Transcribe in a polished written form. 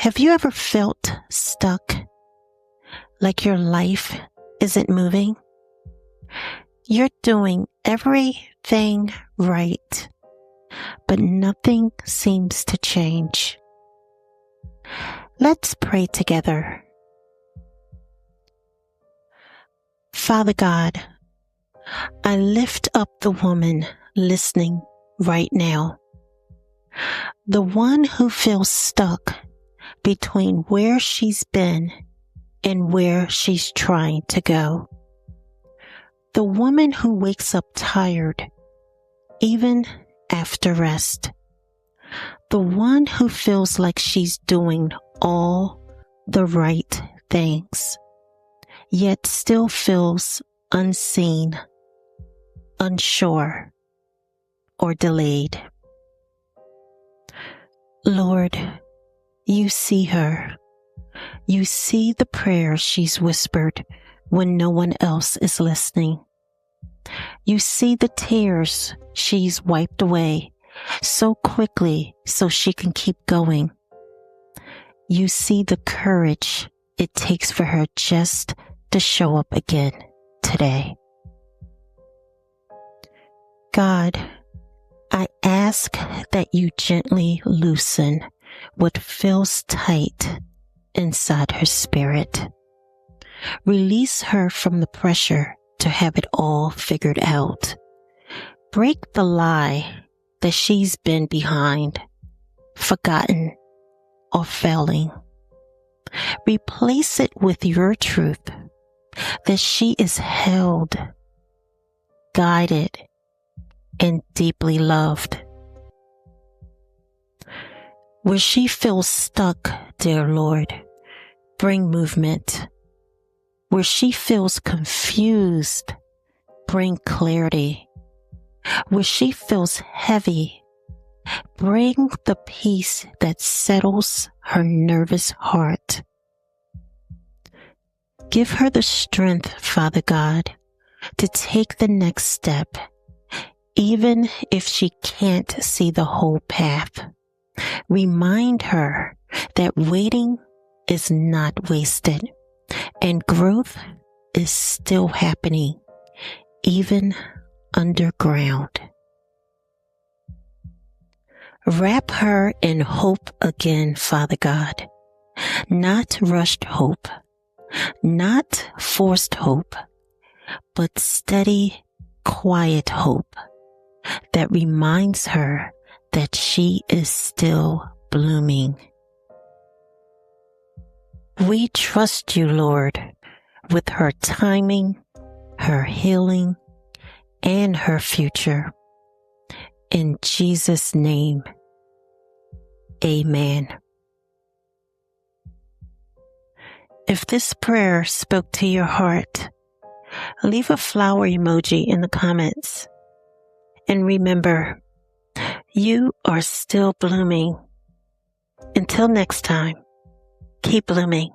Have you ever felt stuck, like your life isn't moving? You're doing everything right, but nothing seems to change. Let's pray together. Father God, I lift up the woman listening right now, the one who feels stuck between where she's been and where she's trying to go. The woman who wakes up tired, even after rest. The one who feels like she's doing all the right things, yet still feels unseen, unsure, or delayed. Lord, you see her. You see the prayers she's whispered when no one else is listening. You see the tears she's wiped away so quickly so she can keep going. You see the courage it takes for her just to show up again today. God, I ask that you gently loosen what feels tight inside her spirit. Release her from the pressure to have it all figured out. Break the lie that she's been behind, forgotten, or failing. Replace it with your truth that she is held, guided, and deeply loved. Where she feels stuck, dear Lord, bring movement. Where she feels confused, bring clarity. Where she feels heavy, bring the peace that settles her nervous heart. Give her the strength, Father God, to take the next step, even if she can't see the whole path. Remind her that waiting is not wasted and growth is still happening, even underground. Wrap her in hope again, Father God. Not rushed hope, not forced hope, but steady, quiet hope that reminds her that she is still blooming. We trust you, Lord, with her timing, her healing, and her future. In Jesus' name, amen. If this prayer spoke to your heart, leave a flower emoji in the comments. And remember, you are still blooming. Until next time, keep blooming.